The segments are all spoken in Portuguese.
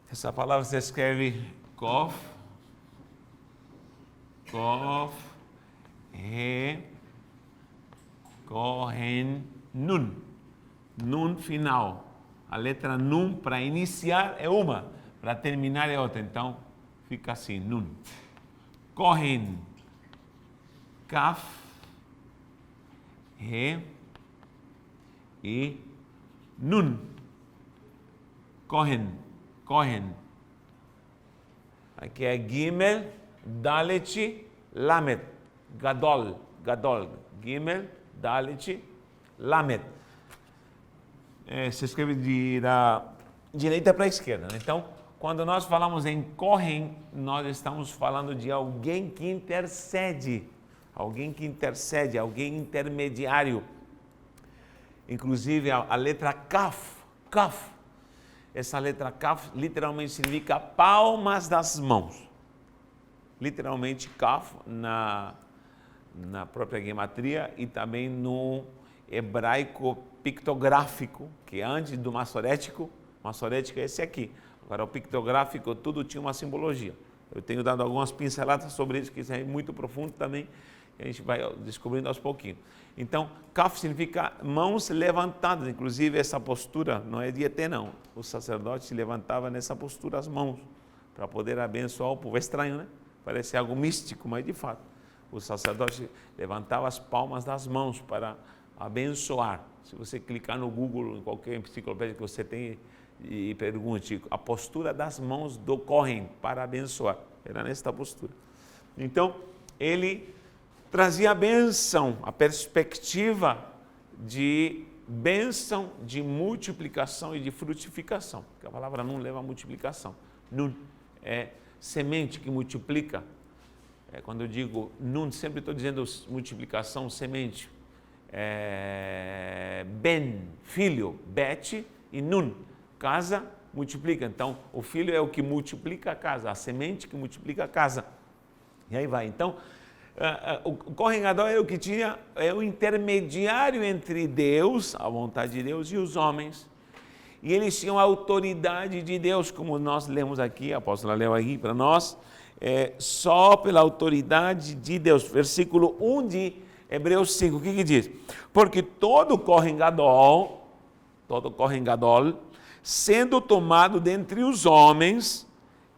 Essa palavra se escreve Kof, He, Kohen, Nun. Nun final. A letra Nun para iniciar é uma, para terminar é outra. Então, fica assim, Nun. Kohen, Kaf, He e Nun. Kohen. Aqui é Gimel, Dalet, Lamed. Gadol. Gimel, Dalet, Lamed. Se escreve da direita para a esquerda. Então, quando nós falamos em Kohen, nós estamos falando de alguém que intercede. Alguém intermediário. Inclusive a letra Kaf. Essa letra Kaf literalmente significa palmas das mãos. Literalmente Kaf na própria gematria e também no hebraico pictográfico, que antes do maçorético é esse aqui. Agora o pictográfico tudo tinha uma simbologia. Eu tenho dado algumas pinceladas sobre isso, que isso é muito profundo também, e a gente vai descobrindo aos pouquinhos. Então, Kaf significa mãos levantadas, inclusive essa postura não é de ET não. O sacerdote se levantava nessa postura as mãos, para poder abençoar o povo. É estranho, né? Parece algo místico, mas de fato, o sacerdote levantava as palmas das mãos para abençoar. Se você clicar no Google, em qualquer enciclopédia que você tem, e pergunte a postura das mãos do Kohen para abençoar, era nesta postura. Então, ele trazia a bênção, a perspectiva de bênção, de multiplicação e de frutificação, porque a palavra Nun leva a multiplicação. Nun é semente que multiplica. Quando eu digo Nun, sempre estou dizendo multiplicação, semente. Ben, filho, Bet e Nun, casa, multiplica. Então, o filho é o que multiplica a casa, a semente que multiplica a casa. E aí vai. Então, o Kohen Gadol é o que tinha, é o intermediário entre Deus, a vontade de Deus, e os homens. E eles tinham a autoridade de Deus, como nós lemos aqui, a apóstola leu aqui para nós, só pela autoridade de Deus. Versículo 1 de Hebreus 5, o que diz? Porque todo Kohen Gadol, sendo tomado dentre os homens,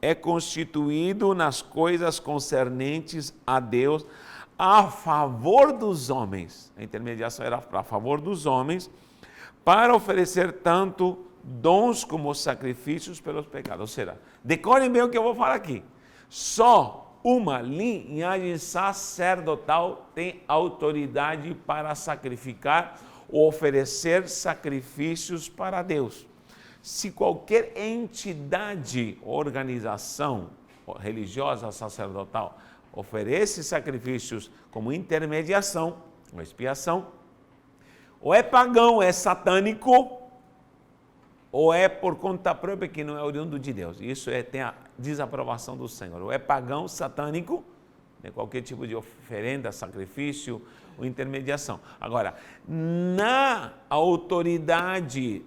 é constituído nas coisas concernentes a Deus, a favor dos homens. A intermediação era a favor dos homens, para oferecer tanto dons como sacrifícios pelos pecados. Ou seja, decorem bem o que eu vou falar aqui. Só uma linhagem sacerdotal tem autoridade para sacrificar ou oferecer sacrifícios para Deus. Se qualquer entidade, organização religiosa, sacerdotal, oferece sacrifícios como intermediação, uma expiação, ou é pagão, é satânico, ou é por conta própria que não é oriundo de Deus. Isso tem a desaprovação do Senhor. Ou é pagão, satânico, qualquer tipo de oferenda, sacrifício ou intermediação. Agora, na autoridade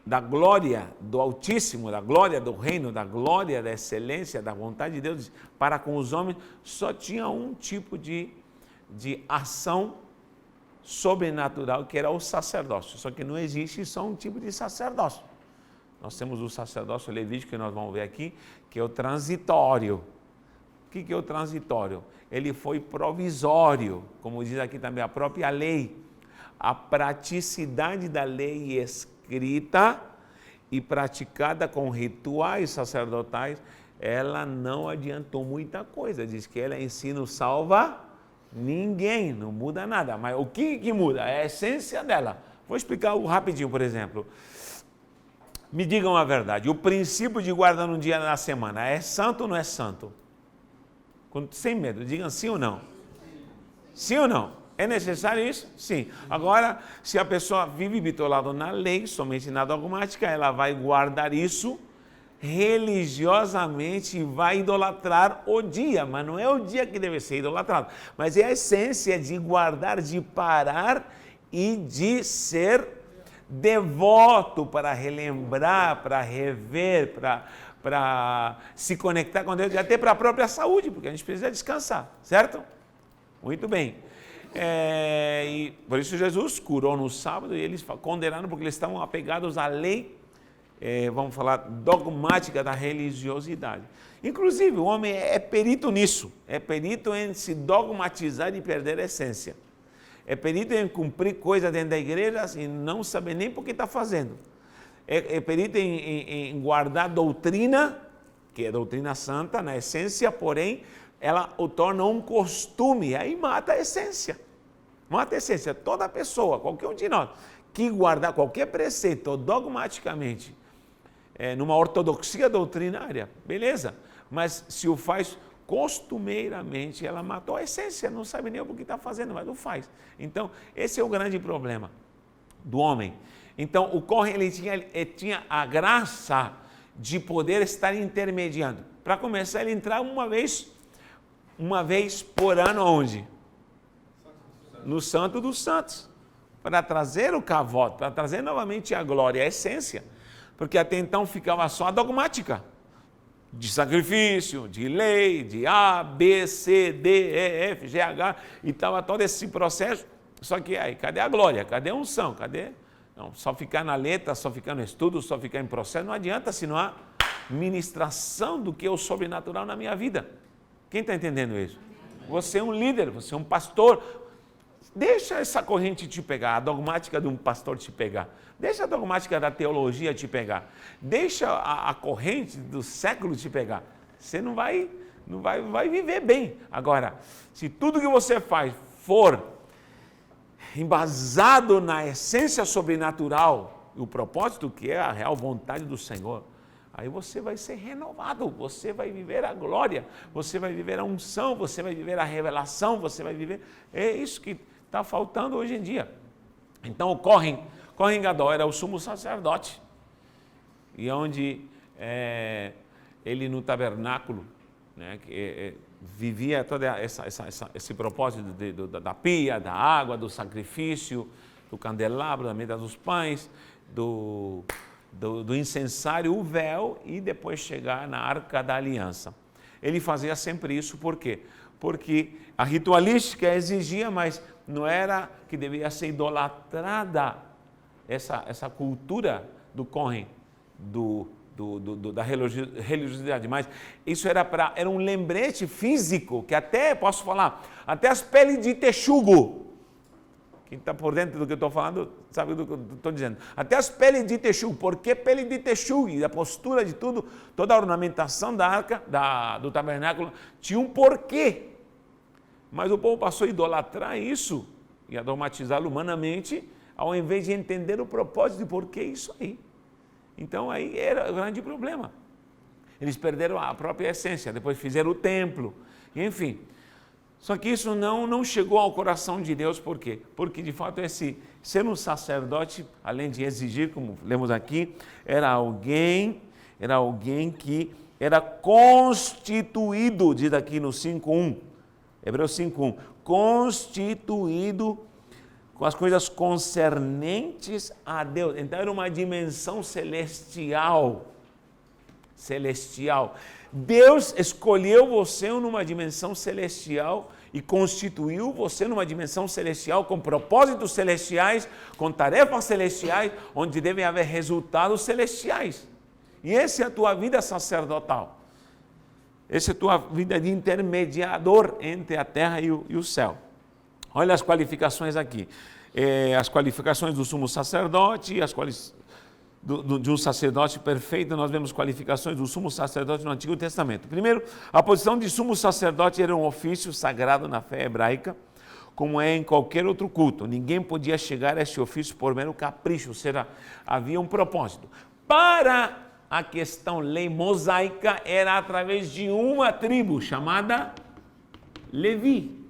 da glória do Altíssimo, da glória do reino, da glória da excelência, da vontade de Deus para com os homens, só tinha um tipo de ação sobrenatural, que era o sacerdócio. Só que não existe só um tipo de sacerdócio. Nós temos o sacerdócio levítico, que nós vamos ver aqui, que é o transitório. O que é o transitório? Ele foi provisório, como diz aqui também a própria lei. A praticidade da lei escrita e praticada com rituais sacerdotais, ela não adiantou muita coisa. Diz que ela em si não salva ninguém, não muda nada. Mas o que muda? É a essência dela. Vou explicar rapidinho, por exemplo. Me digam a verdade, o princípio de guardar um dia na semana é santo ou não é santo? Sem medo, digam sim ou não. Sim ou não? É necessário isso? Sim. Agora, se a pessoa vive bitolada na lei, somente na dogmática, ela vai guardar isso religiosamente e vai idolatrar o dia, mas não é o dia que deve ser idolatrado, mas é a essência de guardar, de parar e de ser devoto para relembrar, para rever, para se conectar com Deus, e até para a própria saúde, porque a gente precisa descansar, certo? Muito bem. E por isso Jesus curou no sábado e eles condenaram porque eles estavam apegados à lei, vamos falar, dogmática da religiosidade. Inclusive, o homem é perito nisso, é perito em se dogmatizar e perder a essência. É perito em cumprir coisas dentro da igreja e não saber nem por que está fazendo. É perito em guardar doutrina, que é doutrina santa na essência, porém, ela o torna um costume, aí mata a essência. Mata a essência. Toda pessoa, qualquer um de nós, que guardar qualquer preceito dogmaticamente, numa ortodoxia doutrinária, beleza, mas se o faz costumeiramente, ela matou a essência, não sabe nem o que está fazendo, mas não faz. Então, esse é o grande problema do homem. Então, o Kohen, ele tinha a graça de poder estar intermediando. Para começar, ele entrava uma vez por ano, onde? No Santo dos Santos, para trazer o kavod, para trazer novamente a glória, a essência, porque até então ficava só a dogmática, de sacrifício, de lei, de A, B, C, D, E, F, G, H, e estava todo esse processo, só que aí, cadê a glória, cadê a unção, cadê? Não, só ficar na letra, só ficar no estudo, só ficar em processo, não adianta se não há ministração do que é o sobrenatural na minha vida. Quem está entendendo isso? Você é um líder, você é um pastor. Deixa essa corrente te pegar, a dogmática de um pastor te pegar. Deixa a dogmática da teologia te pegar. Deixa a corrente do século te pegar. Você não vai viver bem. Agora, se tudo que você faz for embasado na essência sobrenatural, o propósito que é a real vontade do Senhor, aí você vai ser renovado, você vai viver a glória, você vai viver a unção, você vai viver a revelação, você vai viver... É isso que está faltando hoje em dia. Então o Kohen Gadol era o sumo sacerdote, e onde ele no tabernáculo, né, vivia todo esse propósito da pia, da água, do sacrifício, do candelabro, da mesa dos pães, do incensário, o véu, e depois chegar na Arca da Aliança. Ele fazia sempre isso, por quê? Porque a ritualística exigia, mas não era que devia ser idolatrada essa cultura do Kohen, da religiosidade, mas isso era um lembrete físico, que até, posso falar, até as peles de texugo, quem está por dentro do que eu estou falando, sabe do que eu estou dizendo. Até as peles de texugo. Por que pele de texugo? E a postura de tudo, toda a ornamentação da arca, do tabernáculo, tinha um porquê. Mas o povo passou a idolatrar isso e a dogmatizá-lo humanamente, ao invés de entender o propósito de por que isso aí. Então aí era o grande problema. Eles perderam a própria essência, depois fizeram o templo, enfim. Só que isso não chegou ao coração de Deus, por quê? Porque, de fato, ser um sacerdote, além de exigir, como lemos aqui, era alguém que era constituído, diz aqui no 5.1, Hebreus 5.1, constituído com as coisas concernentes a Deus. Então, era uma dimensão celestial. Deus escolheu você numa dimensão celestial e constituiu você numa dimensão celestial com propósitos celestiais, com tarefas celestiais, onde devem haver resultados celestiais. E essa é a tua vida sacerdotal. Essa é a tua vida de intermediador entre a terra e o céu. Olha as qualificações aqui. As qualificações do sumo sacerdote, de um sacerdote perfeito. Nós vemos qualificações do sumo sacerdote no Antigo Testamento. Primeiro, a posição de sumo sacerdote era um ofício sagrado na fé hebraica, como é em qualquer outro culto. Ninguém podia chegar a este ofício por mero capricho, ou seja, havia um propósito. Para a questão lei mosaica, era através de uma tribo chamada Levi.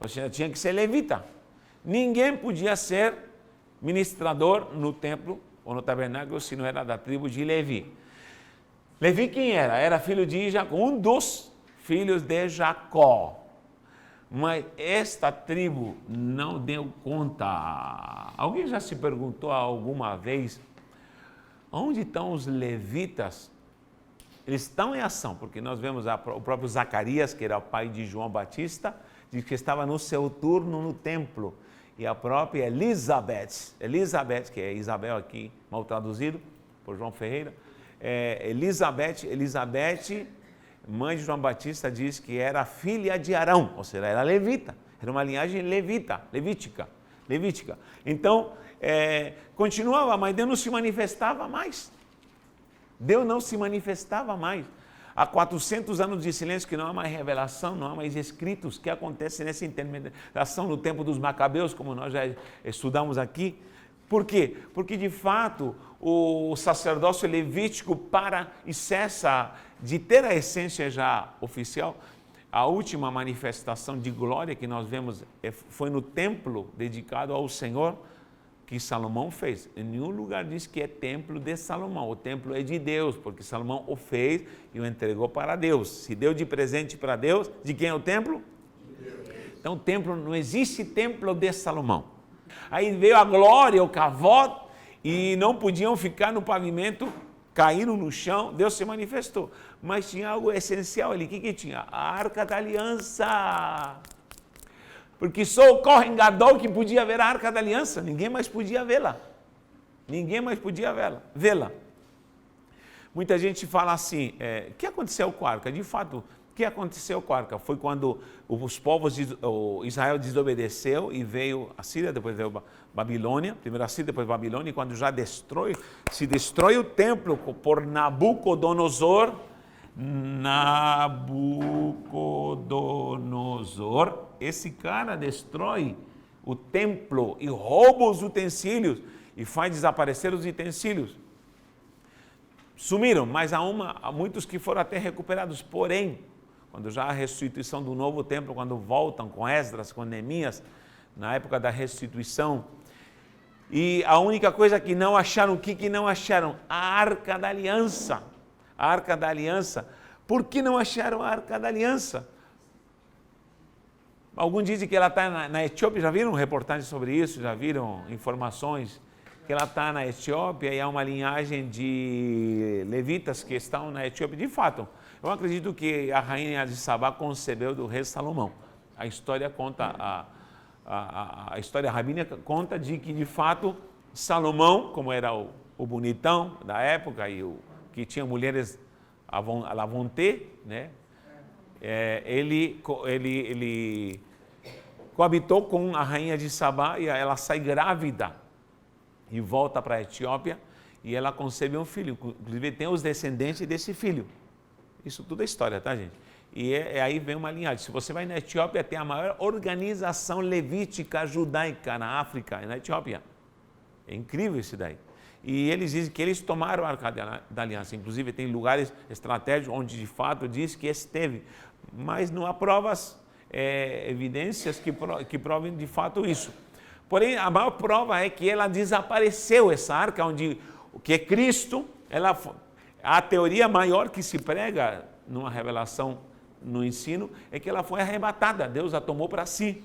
Ou seja, tinha que ser levita. Ninguém podia ser ministrador no templo ou no tabernáculo se não era da tribo de Levi. Levi quem era? Era filho de Jacó, um dos filhos de Jacó. Mas esta tribo não deu conta. Alguém já se perguntou alguma vez, onde estão os levitas? Eles estão em ação, porque nós vemos o próprio Zacarias, que era o pai de João Batista, diz que estava no seu turno no templo. E a própria Elizabeth, que é Isabel aqui, mal traduzido por João Ferreira, Elizabeth, mãe de João Batista, diz que era filha de Arão, ou seja, era levita, era uma linhagem levítica. Então, continuava, mas Deus não se manifestava mais. Há 400 anos de silêncio que não há mais revelação, não há mais escritos. O que acontece nessa intermediação no tempo dos Macabeus, como nós já estudamos aqui? Por quê? Porque de fato o sacerdócio levítico para e cessa de ter a essência já oficial. A última manifestação de glória que nós vemos foi no templo dedicado ao Senhor, que Salomão fez. Em nenhum lugar diz que é templo de Salomão. O templo é de Deus, porque Salomão o fez e o entregou para Deus. Se deu de presente para Deus, de quem é o templo? De Deus. Então o templo, não existe templo de Salomão. Aí veio a glória, o kavod, e não podiam ficar no pavimento, caíram no chão, Deus se manifestou. Mas tinha algo essencial ali. O que tinha? A Arca da Aliança. Porque só o Kohen Gadol que podia ver a Arca da Aliança, ninguém mais podia vê-la. Muita gente fala assim, o que aconteceu com a Arca? De fato, o que aconteceu com a Arca? Foi quando os povos de Israel desobedeceu e veio a Síria, depois veio a Babilônia, primeiro a Síria, depois a Babilônia, e quando já se destrói o templo por Nabucodonosor, esse cara destrói o templo e rouba os utensílios e faz desaparecer os utensílios. Sumiram, mas há muitos que foram até recuperados. Porém, quando já a restituição do novo templo, quando voltam com Esdras, com Neemias, na época da restituição, e a única coisa que não acharam, o que não acharam? A Arca da Aliança. A Arca da Aliança. Por que não acharam a Arca da Aliança? Alguns dizem que ela está na Etiópia, já viram reportagens sobre isso? Já viram informações? Que ela está na Etiópia e há uma linhagem de levitas que estão na Etiópia. De fato, eu acredito que a rainha de Sabá concebeu do rei Salomão. A história conta, a história rabínica conta de que, de fato, Salomão, como era o bonitão da época e que tinha mulheres à la vontade, né? Ele coabitou com a rainha de Sabá e ela sai grávida e volta para a Etiópia e ela concebe um filho. Inclusive tem os descendentes desse filho. Isso tudo é história, tá, gente? E aí vem uma linhagem. Se você vai na Etiópia, tem a maior organização levítica judaica na África, na Etiópia. É incrível isso daí. E eles dizem que eles tomaram a Arca da Aliança. Inclusive tem lugares estratégicos onde de fato diz que esteve. Mas não há provas, evidências que provem de fato isso. Porém, a maior prova é que ela desapareceu, essa arca, que é Cristo. A teoria maior que se prega numa revelação, no ensino, é que ela foi arrebatada, Deus a tomou para si.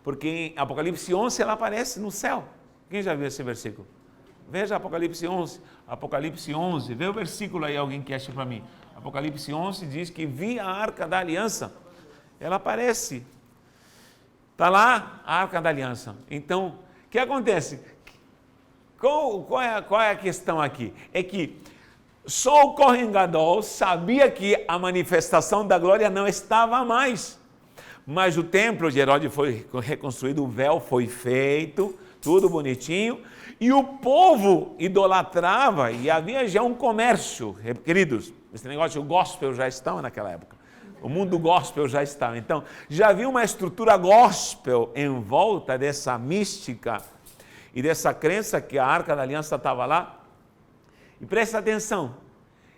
Porque em Apocalipse 11 ela aparece no céu. Quem já viu esse versículo? Veja Apocalipse 11. Apocalipse 11, vê o versículo aí, alguém que acha para mim. Apocalipse 11 diz que vi a Arca da Aliança. Ela aparece. Está lá a Arca da Aliança. Então, o que acontece? Qual é a questão aqui? É que só o Kohen Gadol sabia que a manifestação da glória não estava mais. Mas o templo de Herodes foi reconstruído, o véu foi feito, tudo bonitinho, e o povo idolatrava, e havia já um comércio, queridos, esse negócio, o gospel já estava naquela época. O mundo gospel já estava. Então, já havia uma estrutura gospel em volta dessa mística e dessa crença que a Arca da Aliança estava lá. E presta atenção.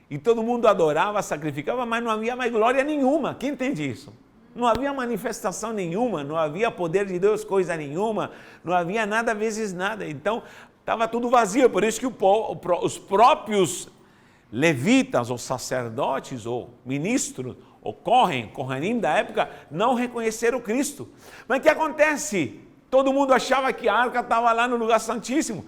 E todo mundo adorava, sacrificava, mas não havia mais glória nenhuma. Quem entende isso? Não havia manifestação nenhuma, não havia poder de Deus, coisa nenhuma, não havia nada vezes nada. Então, estava tudo vazio. Por isso que os próprios levitas, ou sacerdotes, ou ministros, o Kohanim da época, não reconheceram Cristo. Mas o que acontece? Todo mundo achava que a arca estava lá no lugar santíssimo.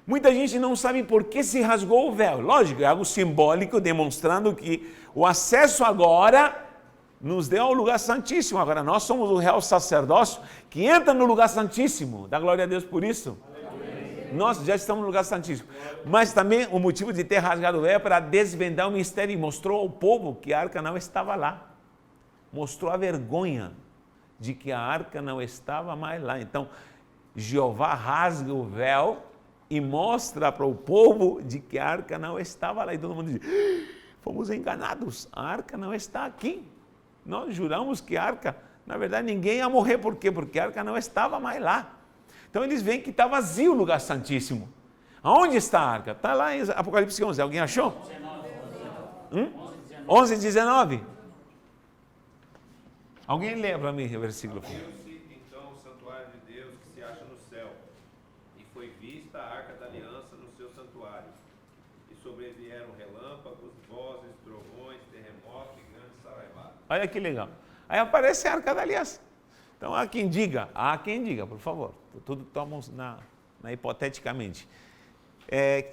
Muita gente não sabe por que se rasgou o véu. Lógico, é algo simbólico, demonstrando que o acesso agora nos deu ao lugar santíssimo. Agora nós somos o real sacerdócio que entra no lugar santíssimo. Dá glória a Deus por isso. Amém. Nós já estamos no lugar santíssimo. Mas também o motivo de ter rasgado o véu é para desvendar o mistério e mostrou ao povo que a arca não estava lá. Mostrou a vergonha de que a arca não estava mais lá. Então, Jeová rasga o véu e mostra para o povo de que a arca não estava lá. E todo mundo diz, fomos enganados, a arca não está aqui. Nós juramos que a arca, na verdade ninguém ia morrer. Por quê? Porque a arca não estava mais lá. Então eles veem que está vazio o lugar santíssimo. Aonde está a arca? Está lá em Apocalipse 11. Alguém achou? 11, 19. Alguém lê para mim o versículo. Abriu-se então o santuário de Deus que se acha no céu, e foi vista a arca da aliança no seu santuário. E sobrevieram relâmpagos, vozes, trovões, terremotos e grandes saraivadas. Olha que legal. Aí aparece a arca da aliança. Então há quem diga, por favor, tudo tomamos na hipoteticamente,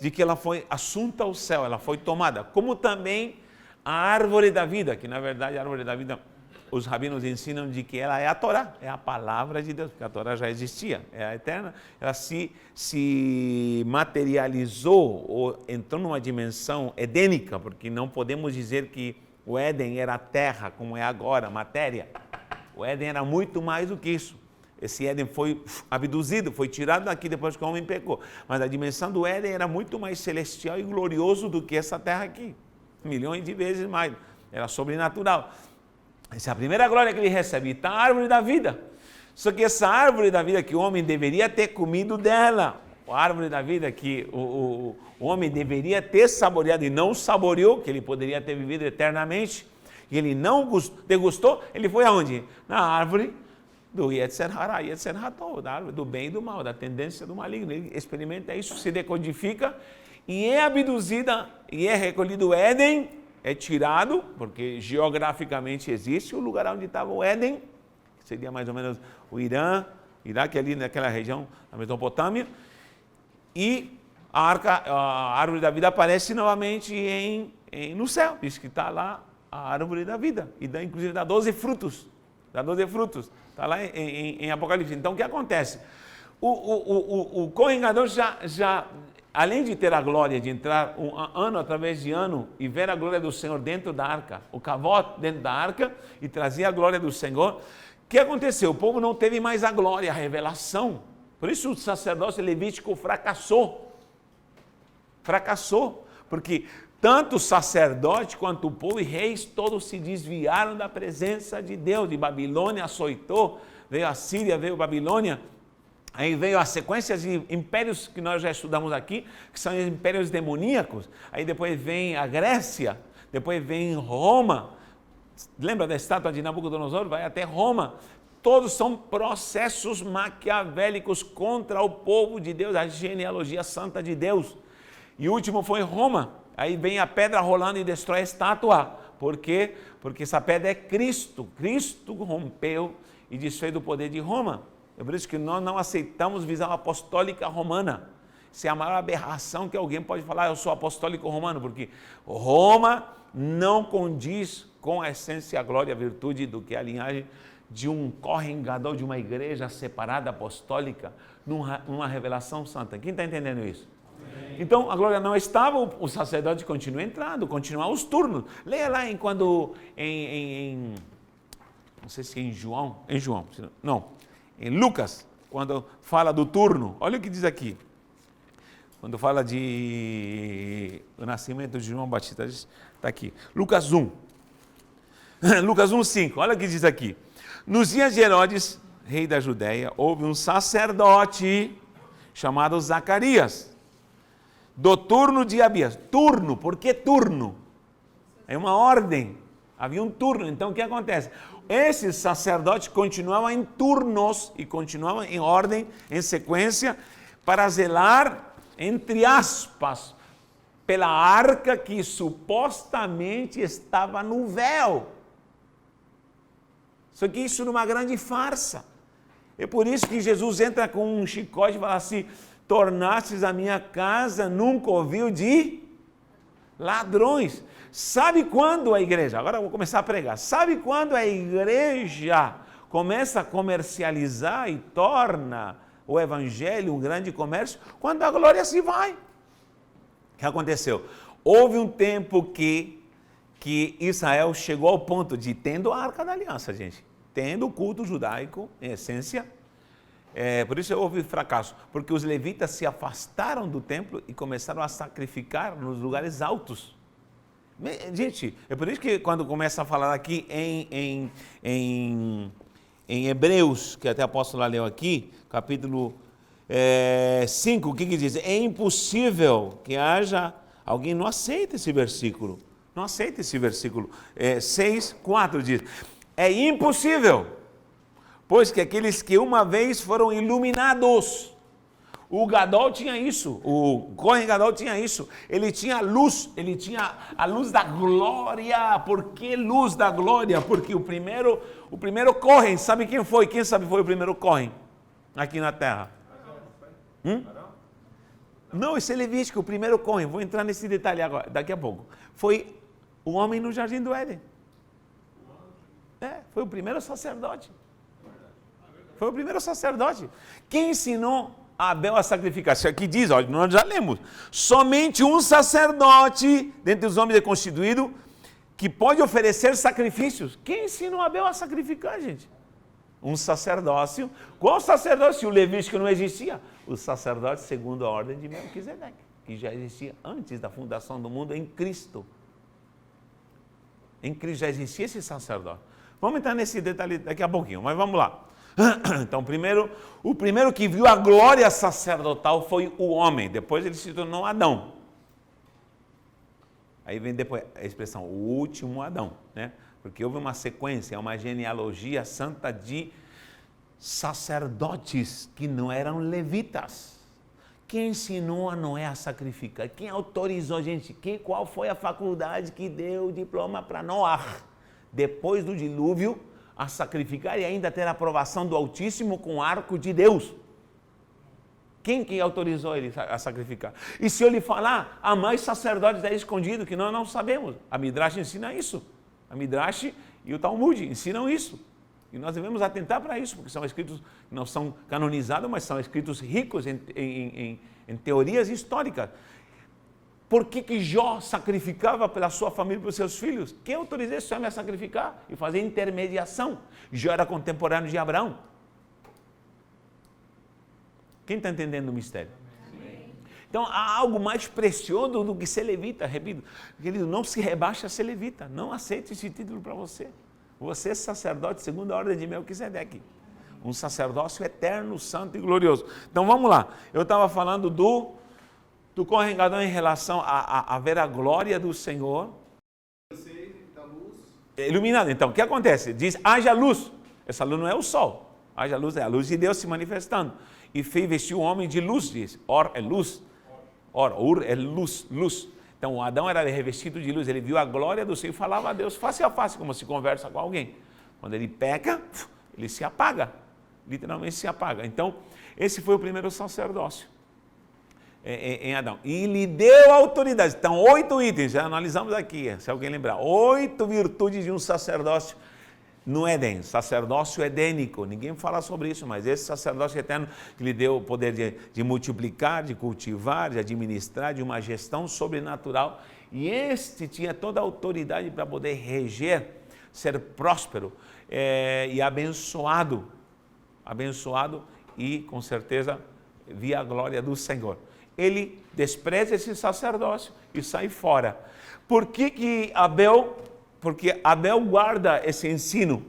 de que ela foi assunta ao céu, ela foi tomada, como também a árvore da vida, que na verdade a árvore da vida, os rabinos ensinam de que ela é a Torá, é a palavra de Deus, porque a Torá já existia, é a eterna, ela se materializou ou entrou numa dimensão edênica, porque não podemos dizer que o Éden era terra, como é agora, matéria. O Éden era muito mais do que isso. Esse Éden foi abduzido, foi tirado daqui depois que o homem pecou. Mas a dimensão do Éden era muito mais celestial e glorioso do que essa terra aqui. Milhões de vezes mais. Era sobrenatural. Essa é a primeira glória que ele recebe. Está a árvore da vida. Só que essa árvore da vida que o homem deveria ter comido dela, a árvore da vida que o homem deveria ter saboreado e não saboreou, que ele poderia ter vivido eternamente, e ele não degustou, ele foi aonde? Na árvore do Yetzer Hara, Yetzer Hatov, da árvore do bem e do mal, da tendência do maligno. Ele experimenta isso, se decodifica e é abduzida e é recolhido o Éden, é tirado, porque geograficamente existe o lugar onde estava o Éden, que seria mais ou menos o Irã, Iraque, ali naquela região da Mesopotâmia, e a árvore da vida aparece novamente no céu, diz que está lá a árvore da vida, e inclusive dá 12 frutos, está lá em Apocalipse. Então o que acontece? O Kohen Gadol já além de ter a glória de entrar ano através de ano e ver a glória do Senhor dentro da arca, o kavod dentro da arca e trazer a glória do Senhor, o que aconteceu? O povo não teve mais a glória, a revelação. Por isso o sacerdócio levítico fracassou, porque tanto o sacerdote quanto o povo e reis todos se desviaram da presença de Deus. De Babilônia açoitou, veio a Síria, veio a Babilônia. Aí veio as sequências de impérios que nós já estudamos aqui, que são impérios demoníacos. Aí depois vem a Grécia, depois vem Roma. Lembra da estátua de Nabucodonosor? Vai até Roma. Todos são processos maquiavélicos contra o povo de Deus, a genealogia santa de Deus. E o último foi Roma. Aí vem a pedra rolando e destrói a estátua. Por quê? Porque essa pedra é Cristo. Cristo rompeu e desfez o poder de Roma. É por isso que nós não aceitamos visão apostólica romana. Isso é a maior aberração que alguém pode falar, eu sou apostólico romano, porque Roma não condiz com a essência, a glória, a virtude do que é a linhagem de um Kohen Gadol, de uma igreja separada apostólica, numa revelação santa. Quem está entendendo isso? Então a glória não estava, o sacerdote continua entrando, continua os turnos. Leia lá não sei se é em João, em Lucas, quando fala do turno, olha o que diz aqui. Quando fala do nascimento de João Batista, está aqui. Lucas 1. Lucas 1:5, olha o que diz aqui. Nos dias de Herodes, rei da Judéia, houve um sacerdote chamado Zacarias, do turno de Abias. Turno, por que turno? É uma ordem, havia um turno. Então o que acontece? Esses sacerdotes continuavam em turnos e continuavam em ordem, em sequência, para zelar, entre aspas, pela arca que supostamente estava no véu. Só que isso é uma grande farsa. É por isso que Jesus entra com um chicote e fala assim: tornastes a minha casa num covil de ladrões. Sabe quando a igreja, agora eu vou começar a pregar, sabe quando a igreja começa a comercializar e torna o evangelho um grande comércio? Quando a glória se vai. O que aconteceu? Houve um tempo que Israel chegou ao ponto de, tendo a Arca da Aliança, gente, tendo o culto judaico, em essência, por isso houve fracasso, porque os levitas se afastaram do templo e começaram a sacrificar nos lugares altos. Gente, é por isso que quando começa a falar aqui em Hebreus, que até o apóstolo leu aqui, capítulo 5, o que diz? É impossível que haja, alguém não aceita esse versículo, não aceita esse versículo, 6, 4 diz, é impossível, pois que aqueles que uma vez foram iluminados, o Gadol tinha isso, o Kohen Gadol tinha isso, ele tinha luz, ele tinha a luz da glória. Por que luz da glória? Porque o primeiro Kohen, sabe quem foi? Quem sabe foi o primeiro Kohen aqui na terra? Não, esse é Levítico, o primeiro Kohen, vou entrar nesse detalhe agora, daqui a pouco. Foi o homem no Jardim do Éden. Foi o primeiro sacerdote. Foi o primeiro sacerdote. Quem ensinou Abel a sacrificar? Isso aqui diz, olha, nós já lemos. Somente um sacerdote, dentre os homens é constituído, que pode oferecer sacrifícios. Quem ensinou Abel a sacrificar, gente? Um sacerdócio. Qual sacerdócio? O Levítico não existia. O sacerdote segundo a ordem de Melquisedeque, que já existia antes da fundação do mundo em Cristo. Em Cristo já existia esse sacerdote. Vamos entrar nesse detalhe daqui a pouquinho, mas vamos lá. Então, o primeiro que viu a glória sacerdotal foi o homem, depois ele se tornou Adão. Aí vem depois a expressão, o último Adão, né? Porque houve uma sequência, uma genealogia santa de sacerdotes que não eram levitas. Quem ensinou a Noé a sacrificar? Quem autorizou, gente? Qual foi a faculdade que deu o diploma para Noé, depois do dilúvio, a sacrificar e ainda ter a aprovação do Altíssimo com o arco de Deus? Quem que autorizou ele a sacrificar? E se eu lhe falar, há mais sacerdotes aí escondidos que nós não sabemos. A Midrash ensina isso. A Midrash e o Talmud ensinam isso. E nós devemos atentar para isso, porque são escritos que não são canonizados, mas são escritos ricos em teorias históricas. Por que Jó sacrificava pela sua família e pelos seus filhos? Quem autorizou esse homem a sacrificar e fazer intermediação? Jó era contemporâneo de Abraão. Quem está entendendo o mistério? Amém. Então, há algo mais precioso do que ser levita, repito. Querido, não se rebaixa a ser levita. Não aceite esse título para você. Você é sacerdote segundo a ordem de Melquisedeque. Um sacerdócio eterno, santo e glorioso. Então, vamos lá. Eu estava falando do Kohen Gadol em relação a ver a glória do Senhor. Iluminado. Então, o que acontece? Diz, haja luz. Essa luz não é o sol. Haja luz, é a luz de Deus se manifestando. E fez vestir o homem de luz, diz. Or é luz. Ur é luz, luz. Então, o Adão era revestido de luz. Ele viu a glória do Senhor e falava a Deus face a face, como se conversa com alguém. Quando ele peca, ele se apaga. Literalmente se apaga. Então, esse foi o primeiro sacerdócio em Adão. E lhe deu autoridade. Então, 8 itens, já analisamos aqui, se alguém lembrar. 8 virtudes de um sacerdócio no Éden, sacerdócio edênico. Ninguém fala sobre isso, mas esse sacerdócio eterno que lhe deu o poder de multiplicar, de cultivar, de administrar, de uma gestão sobrenatural. E este tinha toda a autoridade para poder reger, ser próspero e abençoado. Abençoado e, com certeza, via a glória do Senhor. Ele despreza esse sacerdócio e sai fora. Por que Abel? Porque Abel guarda esse ensino.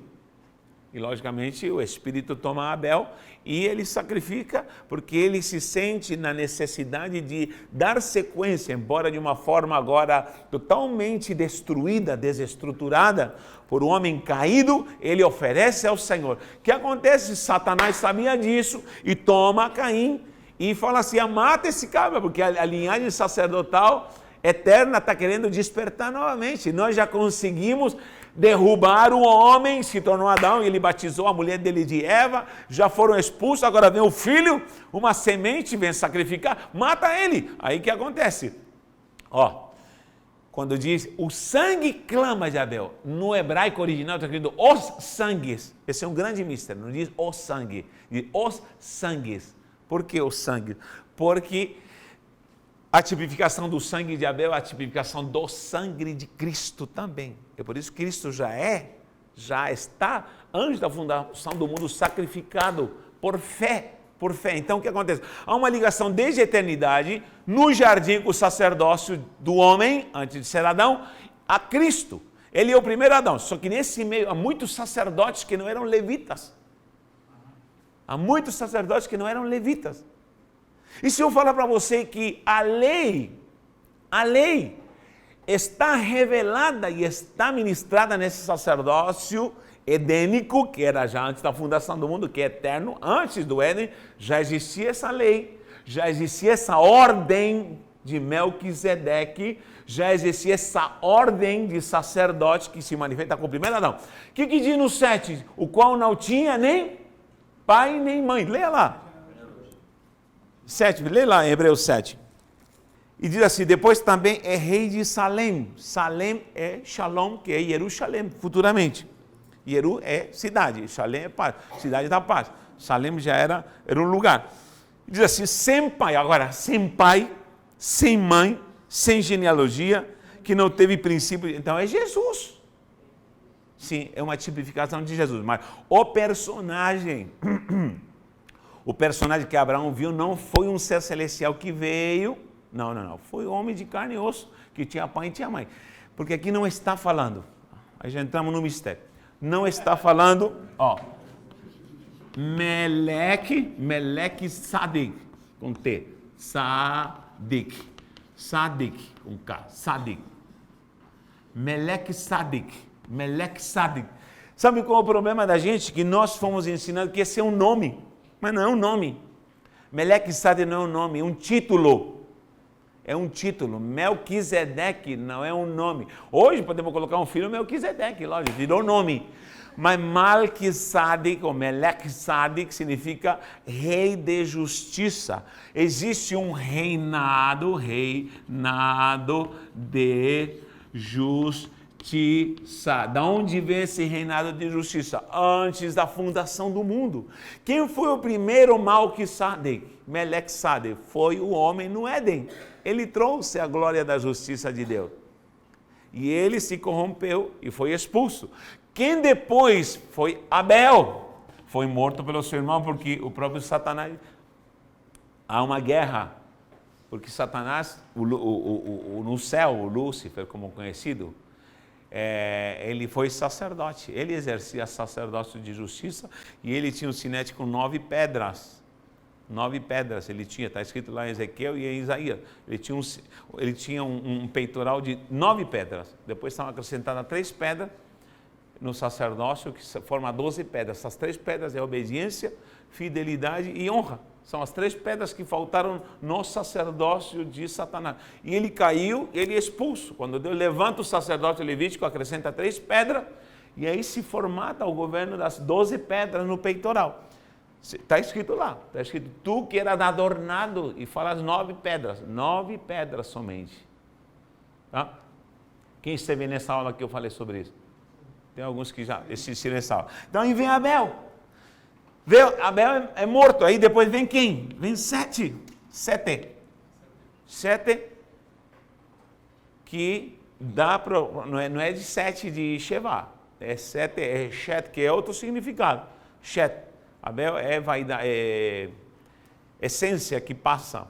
E, logicamente, o Espírito toma Abel e ele sacrifica, porque ele se sente na necessidade de dar sequência, embora de uma forma agora totalmente destruída, desestruturada, por um homem caído, ele oferece ao Senhor. O que acontece? Satanás sabia disso e toma Caim e fala assim, mata esse cabra, porque a linhagem sacerdotal eterna está querendo despertar novamente. Nós já conseguimos derrubaram o homem, se tornou Adão, e ele batizou a mulher dele de Eva, já foram expulsos, agora vem o filho, uma semente, vem sacrificar, mata ele. Aí o que acontece? Quando diz, o sangue clama de Abel, no hebraico original está escrito os sangues, esse é um grande mistério, não diz o sangue, diz os sangues. Por que o sangue? Porque a tipificação do sangue de Abel é a tipificação do sangue de Cristo também. É por isso que Cristo já está, antes da fundação do mundo, sacrificado por fé. Por fé. Então, o que acontece? Há uma ligação desde a eternidade, no jardim, com o sacerdócio do homem, antes de ser Adão, a Cristo. Ele é o primeiro Adão. Só que nesse meio, há muitos sacerdotes que não eram levitas. Há muitos sacerdotes que não eram levitas. E se eu falar para você que a lei está revelada e está ministrada nesse sacerdócio edênico, que era já antes da fundação do mundo, que é eterno, antes do Éden, já existia essa lei, já existia essa ordem de Melquisedeque, já existia essa ordem de sacerdote que se manifesta com o primeiro Adão. O que diz no 7? O qual não tinha nem pai nem mãe. Leia lá. 7, leia lá em Hebreus 7. E diz assim, depois também é rei de Salém. Salém é Shalom, que é Jerusalém, futuramente. Jeru é cidade, Salém é paz, cidade da paz. Salém já era um lugar. Diz assim, sem pai, agora, sem pai, sem mãe, sem genealogia, que não teve princípio. Então é Jesus. Sim, é uma tipificação de Jesus. Mas o personagem que Abraão viu não foi um ser celestial que veio. Não. Foi um homem de carne e osso, que tinha pai e tinha mãe. Porque aqui não está falando. Aí já entramos no mistério. Não está falando, Meleque Sadik, com T, Sadik, com K, Sadik, Meleque Sadik. Sabe qual é o problema da gente? Que nós fomos ensinados que esse é um nome, mas não é um nome. Meleque Sadik não é um nome, é um título. É um título. Melquisedeque não é um nome. Hoje podemos colocar um filho Melquisedeque, lógico, virou nome. Mas Malquisadik, ou Melquisadik, significa rei de justiça. Existe um reinado de justiça. Da onde vem esse reinado de justiça? Antes da fundação do mundo. Quem foi o primeiro Malquisadik? Melquisadik. Foi o homem no Éden. Ele trouxe a glória da justiça de Deus. E ele se corrompeu e foi expulso. Quem depois foi Abel, foi morto pelo seu irmão, porque o próprio Satanás, há uma guerra, porque Satanás, no céu, o Lúcifer, como conhecido, ele foi sacerdote, ele exercia sacerdócio de justiça, e ele tinha um sinete com 9 pedras. 9 pedras ele tinha, está escrito lá em Ezequiel e em Isaías. Ele tinha um peitoral de 9 pedras. Depois estavam acrescentadas 3 pedras no sacerdócio, que forma 12 pedras. Essas 3 pedras é obediência, fidelidade e honra. São as 3 pedras que faltaram no sacerdócio de Satanás. E ele caiu, ele é expulso. Quando Deus levanta o sacerdócio levítico, acrescenta 3 pedras, e aí se formata o governo das 12 pedras no peitoral. Está escrito lá, está escrito, tu que eras adornado, e fala as 9 pedras somente. Tá? Quem esteve nessa aula que eu falei sobre isso? Tem alguns que já assistiram essa aula. Então aí vem Abel. Abel é morto, aí depois vem quem? Vem Sete, que dá para, não é de 7 de Shevá, é 7, é Shet, que é outro significado, Shet. Abel é vaidade, é essência que passa.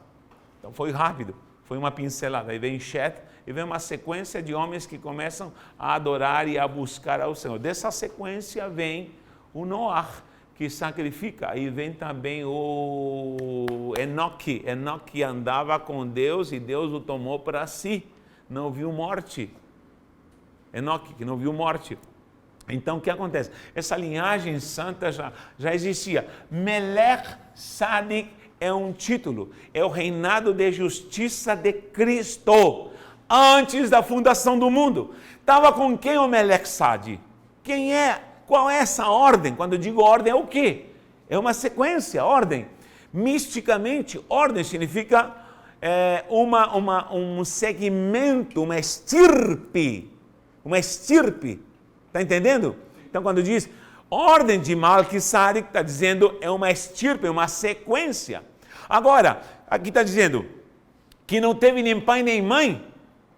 Então foi rápido, foi uma pincelada. Aí vem Shet e vem uma sequência de homens que começam a adorar e a buscar ao Senhor. Dessa sequência vem o Noah, que sacrifica. Aí vem também o Enoque. Enoque andava com Deus e Deus o tomou para si. Não viu morte. Enoque, que não viu morte. Então, o que acontece? Essa linhagem santa já existia. Melech Sadik é um título, é o reinado de justiça de Cristo. antes da fundação do mundo. Estava com quem o Meleksad? Quem é? Qual é essa ordem? Quando eu digo ordem, é o quê? É uma sequência, ordem. Misticamente, ordem significa um segmento, uma estirpe. Uma estirpe. Está entendendo? Então, quando diz ordem de Melquisedeque, está dizendo é uma estirpe, uma sequência. Agora, aqui está dizendo que não teve nem pai nem mãe.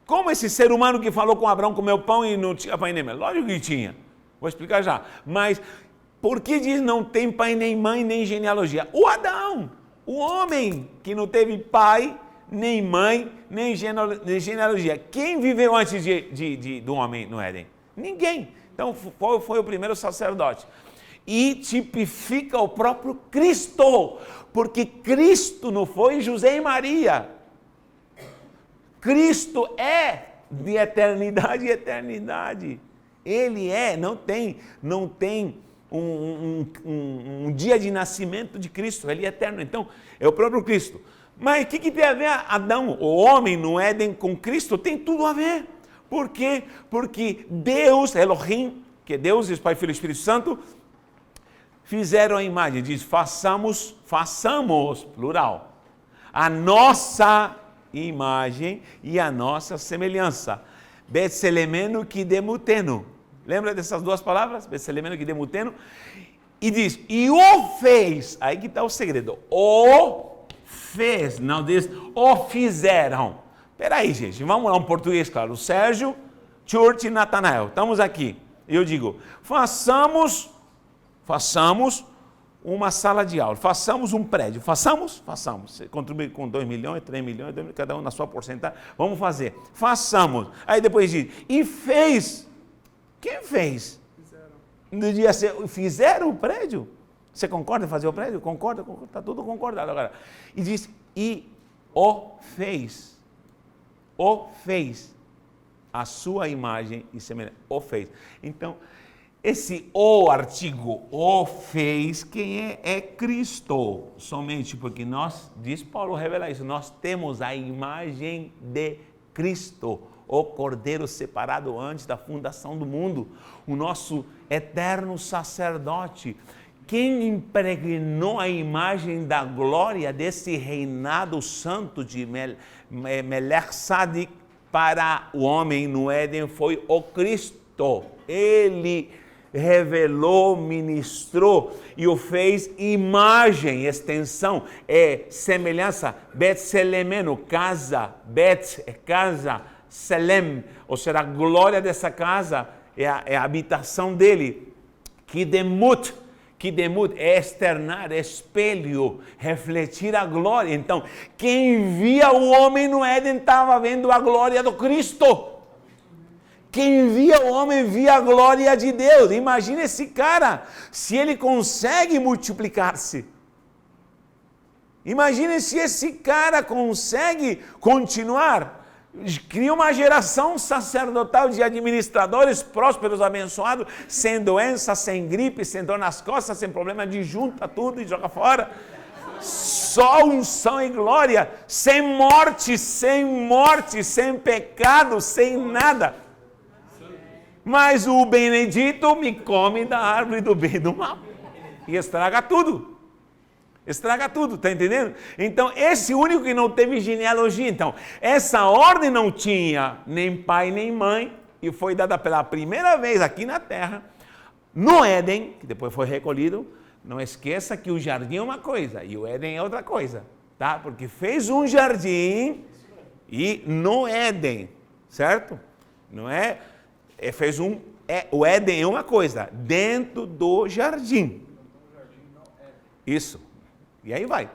Como esse ser humano que falou com Abraão comeu pão e não tinha pai nem mãe? Lógico que tinha. Vou explicar já. Mas por que diz não tem pai nem mãe nem genealogia? O Adão, o homem que não teve pai, nem mãe, nem genealogia. Quem viveu antes do homem no Éden? Ninguém. Então foi o primeiro sacerdote. E tipifica o próprio Cristo, porque Cristo não foi José e Maria. Cristo é de eternidade e eternidade. Ele não tem um dia de nascimento de Cristo, ele é eterno. Então, é o próprio Cristo. Mas o que tem a ver Adão, o homem no Éden com Cristo? Tem tudo a ver. Por quê? Porque Deus, Elohim, que é Deus, Pai, Filho e Espírito Santo, fizeram a imagem, diz, façamos, plural, a nossa imagem e a nossa semelhança. Betselemeno que demuteno. Lembra dessas duas palavras? Betselemeno que demuteno. E diz, e o fez, aí que está o segredo, o fez, não diz, o fizeram. Peraí, gente, vamos lá um português, claro. Sérgio, Church e Natanael, estamos aqui. Eu digo, façamos uma sala de aula, façamos um prédio, façamos. Você contribui com 2 milhões, 3 milhões, cada um na sua porcentagem, vamos fazer. Façamos. Aí depois diz, e fez. Quem fez? Fizeram o prédio? Você concorda em fazer o prédio? Concorda, está tudo concordado agora. E diz, e o fez. O fez. A sua imagem e semelhança. O fez. Então, esse o artigo, o fez, quem é Cristo. Somente porque nós, diz Paulo, revela isso, nós temos a imagem de Cristo, o Cordeiro separado antes da fundação do mundo, o nosso eterno sacerdote. Quem impregnou a imagem da glória desse reinado santo de Melquisedeque para o homem no Éden foi o Cristo. Ele revelou, ministrou e o fez imagem, extensão, semelhança, Betselemeno, casa, Bet é casa, Selem, ou seja, a glória dessa casa é a habitação dele, Kidemut é externar, espelho, refletir a glória. Então, quem via o homem no Éden estava vendo a glória do Cristo. Quem via o homem via a glória de Deus. Imagina esse cara, se ele consegue multiplicar-se. Imagina se esse cara consegue continuar. Cria uma geração sacerdotal de administradores prósperos, abençoados, sem doença, sem gripe, sem dor nas costas, sem problema de junta tudo e joga fora. Só unção e glória, sem morte, sem pecado, sem nada. Mas o Benedito me come da árvore do bem e do mal. E estraga tudo. Estraga tudo, está entendendo? Então, esse único que não teve genealogia. Então, essa ordem não tinha nem pai nem mãe. E foi dada pela primeira vez aqui na terra, no Éden, que depois foi recolhido. Não esqueça que o jardim é uma coisa e o Éden é outra coisa. Tá? Porque fez um jardim e no Éden, certo? Não é... o Éden é uma coisa, dentro do jardim. Isso. E aí vai.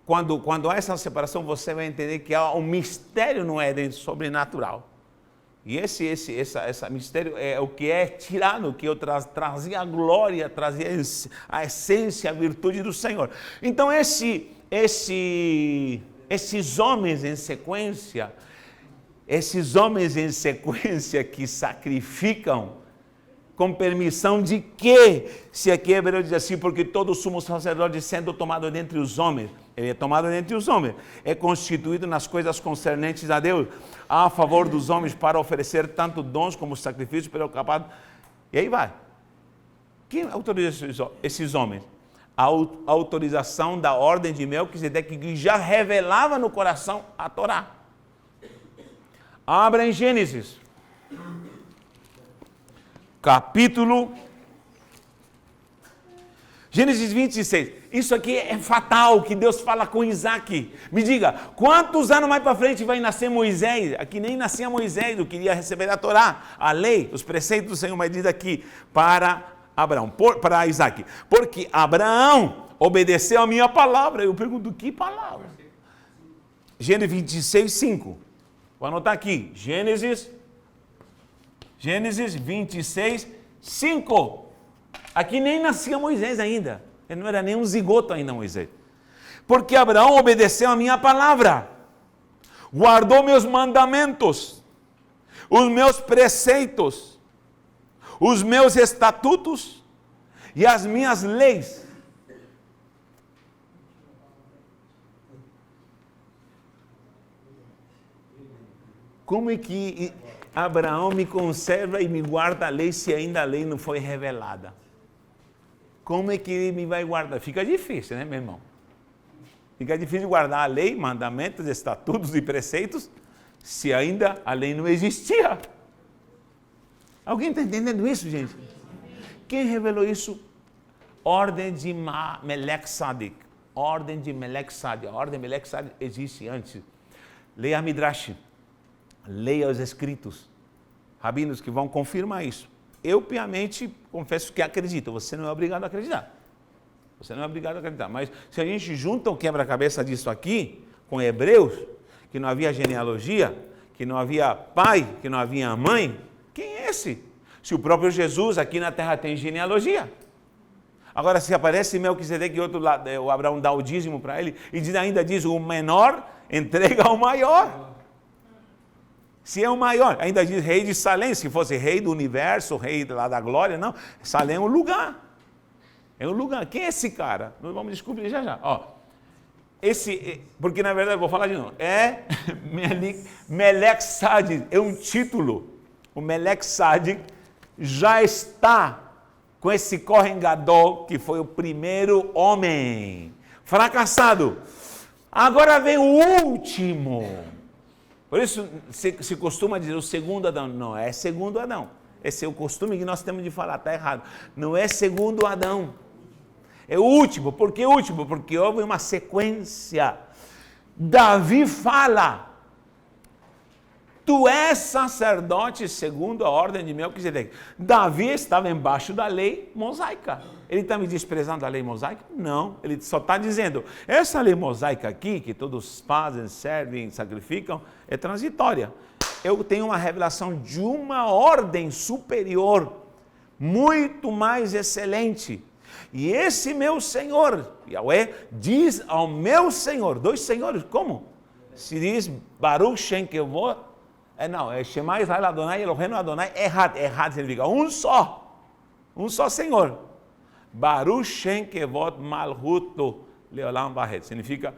Quando há essa separação, você vai entender que há um mistério no Éden sobrenatural. E esse mistério é o que é tirado, que eu trazia a glória, trazia a essência, a virtude do Senhor. Então, esses homens em sequência que sacrificam, com permissão de quê? Se aqui Hebreu diz assim, porque todo sumo sacerdote sendo tomado dentre os homens, Ele é tomado dentre os homens. É constituído nas coisas concernentes a Deus, a favor dos homens, para oferecer tanto dons como sacrifícios pelo capaz. E aí vai. Quem autoriza esses homens? A autorização da ordem de Melquisedeque, que já revelava no coração a Torá. Abra em Gênesis, capítulo Gênesis 26. Isso aqui é fatal, que Deus fala com Isaac. Me diga, quantos anos mais para frente vai nascer Moisés? Aqui nem nascia Moisés, eu queria receber a Torá, a lei, os preceitos do Senhor, mas diz aqui para Abraão, para Isaac. Porque Abraão obedeceu a minha palavra. Eu pergunto, que palavra? Gênesis 26, 5. Vou anotar aqui. Gênesis 26, 5. Aqui nem nascia Moisés ainda. Ele não era nem um zigoto ainda, Moisés. Porque Abraão obedeceu a minha palavra. Guardou meus mandamentos. Os meus preceitos. Os meus estatutos. E as minhas leis. Como é que Abraão me conserva e me guarda a lei se ainda a lei não foi revelada? Como é que ele me vai guardar? Fica difícil, né, meu irmão? Fica difícil guardar a lei, mandamentos, estatutos e preceitos, se ainda a lei não existia. Alguém está entendendo isso, gente? Quem revelou isso? Ordem de Melech Sadik. Ordem de Melech Sadik. A ordem de Melech Sadik existe antes. Leia a Midrash. Leia os escritos. Rabinos que vão confirmar isso. Eu, piamente, confesso que acredito. Você não é obrigado a acreditar. Você não é obrigado a acreditar. Mas se a gente junta o quebra-cabeça disso aqui, com Hebreus, que não havia genealogia, que não havia pai, que não havia mãe, quem é esse? Se o próprio Jesus aqui na terra tem genealogia. Agora, se aparece Melquisedeque e outro lado, o Abraão dá o dízimo para ele, e ainda diz, o menor entrega ao maior. Se é o maior, ainda diz rei de Salém, se fosse rei do universo, rei lá da glória, não. Salém é um lugar. É um lugar. Quem é esse cara? Nós vamos descobrir já já. Ó, porque na verdade, eu vou falar de novo, é Melech Sadik, é um título. O Melech Sadik já está com esse Kohen Gadol, que foi o primeiro homem fracassado. Agora vem o último. Por isso se costuma dizer o segundo Adão. Não é segundo Adão. Esse é o costume que nós temos de falar, está errado. Não é segundo Adão. É o último. Por que último? Porque houve uma sequência. Davi fala, tu és sacerdote segundo a ordem de Melquisedeque. Davi estava embaixo da lei mosaica. Ele está me desprezando a lei mosaica? Não, ele só está dizendo, essa lei mosaica aqui, que todos fazem, servem, sacrificam, é transitória. Eu tenho uma revelação de uma ordem superior, muito mais excelente. E esse meu Senhor, Yahweh, diz ao meu Senhor, dois senhores, como? Se diz Baruch Shem Kevod, não, é Shema Israel Adonai, Eloheinu Adonai, Errad significa um só Senhor. Baruch Shem Kevod Malhuto Leolam Vahed, significa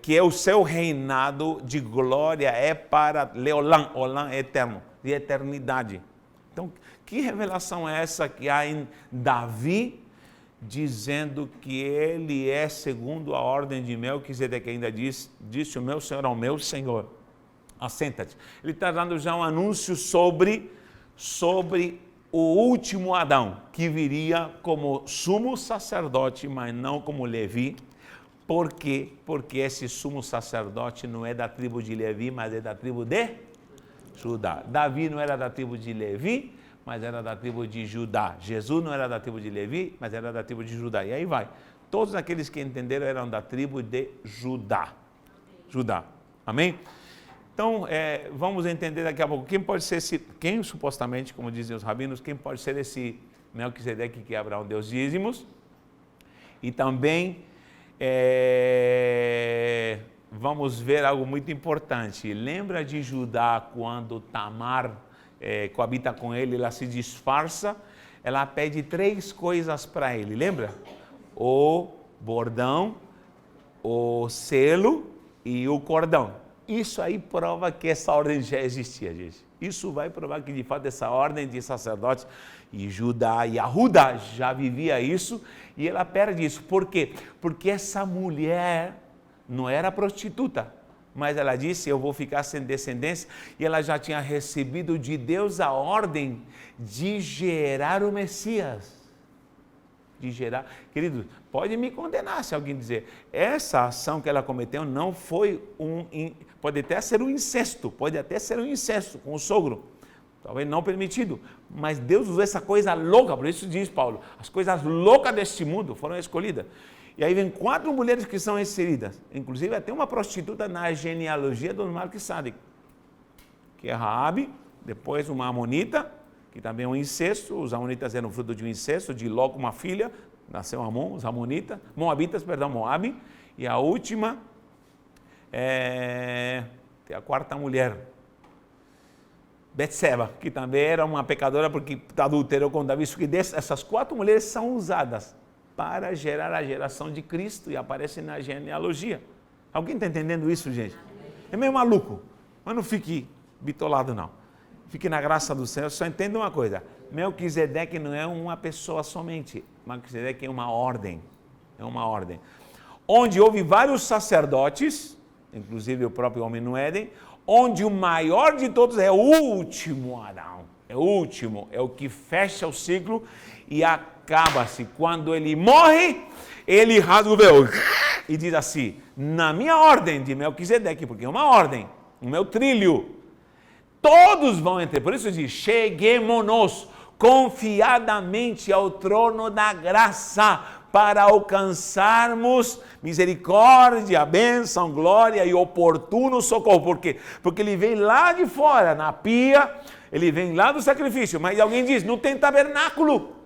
que é o seu reinado de glória é para Leolam, Olam é eterno, de eternidade. Então, que revelação é essa que há em Davi, dizendo que ele é segundo a ordem de Melquisedeque, ainda disse o meu Senhor ao meu Senhor, assenta-te. Ele está dando já um anúncio sobre o último Adão, que viria como sumo sacerdote, mas não como Levi. Por quê? Porque esse sumo sacerdote não é da tribo de Levi, mas é da tribo de Judá. Davi não era da tribo de Levi, mas era da tribo de Judá. Jesus não era da tribo de Levi, mas era da tribo de Judá. E aí vai. Todos aqueles que entenderam eram da tribo de Judá. Judá. Amém? Então, vamos entender daqui a pouco quem pode ser quem supostamente, como dizem os rabinos, quem pode ser esse Melquisedeque que Abraão deu os dízimos. E também vamos ver algo muito importante. Lembra de Judá quando Tamar coabita com ele, ela se disfarça, ela pede 3 coisas para ele, lembra? O bordão, o selo e o cordão. Isso aí prova que essa ordem já existia, gente. Isso vai provar que de fato essa ordem de sacerdotes e Judá e Arruda já vivia isso e ela perde isso. Por quê? Porque essa mulher não era prostituta, mas ela disse, eu vou ficar sem descendência, e ela já tinha recebido de Deus a ordem de gerar o Messias. De gerar. Querido, pode me condenar se alguém dizer, essa ação que ela cometeu não foi pode até ser um incesto com o sogro, talvez não permitido, mas Deus usou essa coisa louca, por isso diz Paulo, as coisas loucas deste mundo foram escolhidas. E aí vem 4 mulheres que são inseridas, inclusive até uma prostituta na genealogia do Melquisedeque, que é Raabe, depois uma amonita, que também é um incesto, os amonitas eram fruto de um incesto, de Ló com uma filha, nasceu Amon, os moabitas, Moabe, e a última tem a 4ª mulher, Betseba, que também era uma pecadora porque adulterou com Davi. Essas 4 mulheres são usadas para gerar a geração de Cristo e aparecem na genealogia. Alguém está entendendo isso, gente? É meio maluco, mas não fique bitolado não. Fique na graça do Senhor, só entenda uma coisa. Melquisedeque não é uma pessoa somente. Melquisedeque é uma ordem. É uma ordem. Onde houve vários sacerdotes, inclusive o próprio homem no Éden, onde o maior de todos é o último Adão. É o último, é o que fecha o ciclo e acaba-se. Quando ele morre, ele rasga o véu e diz assim, na minha ordem de Melquisedeque, porque é uma ordem, no meu trilho, todos vão entrar. Por isso diz, cheguemo-nos confiadamente ao trono da graça para alcançarmos misericórdia, bênção, glória e oportuno socorro. Por quê? Porque ele vem lá de fora, na pia, ele vem lá do sacrifício, mas alguém diz, não tem tabernáculo.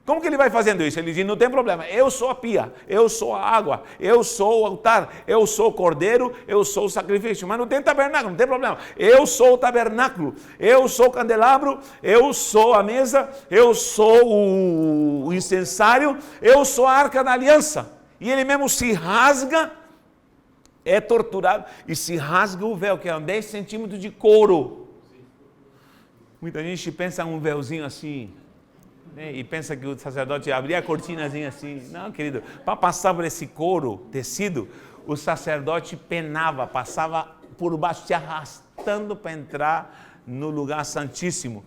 Como que ele vai fazendo isso? Ele diz, não tem problema, eu sou a pia, eu sou a água, eu sou o altar, eu sou o cordeiro, eu sou o sacrifício, mas não tem tabernáculo, não tem problema, eu sou o tabernáculo, eu sou o candelabro, eu sou a mesa, eu sou o incensário, eu sou a arca da aliança. E ele mesmo se rasga, é torturado e se rasga o véu, que é 10 centímetros de couro. Muita gente pensa um véuzinho assim, né, e pensa que o sacerdote abria a cortinazinha assim. Não, querido, para passar por esse couro, tecido, o sacerdote penava, passava por baixo, se arrastando para entrar no lugar santíssimo.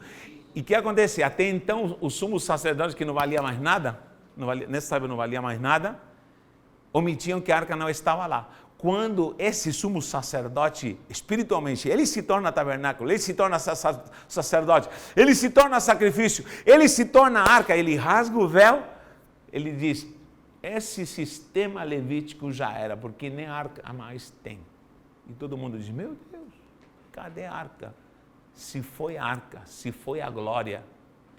E o que acontece? Até então, o sumo sacerdote, que não valia mais nada, nessa época não valia mais nada, omitiam que a arca não estava lá. Quando esse sumo sacerdote, espiritualmente, ele se torna tabernáculo, ele se torna sacerdote, ele se torna sacrifício, ele se torna arca, ele rasga o véu, ele diz, esse sistema levítico já era, porque nem arca mais tem. E todo mundo diz, meu Deus, cadê a arca? Se foi a arca, se foi a glória,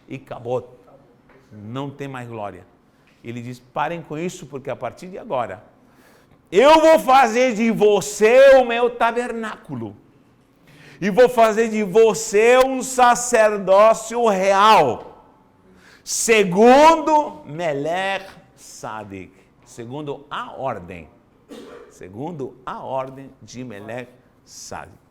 e acabou, não tem mais glória. Ele diz, parem com isso, porque a partir de agora, eu vou fazer de você o meu tabernáculo. E vou fazer de você um sacerdócio real. Segundo Melquisedeque. Segundo a ordem. Segundo a ordem de Melquisedeque.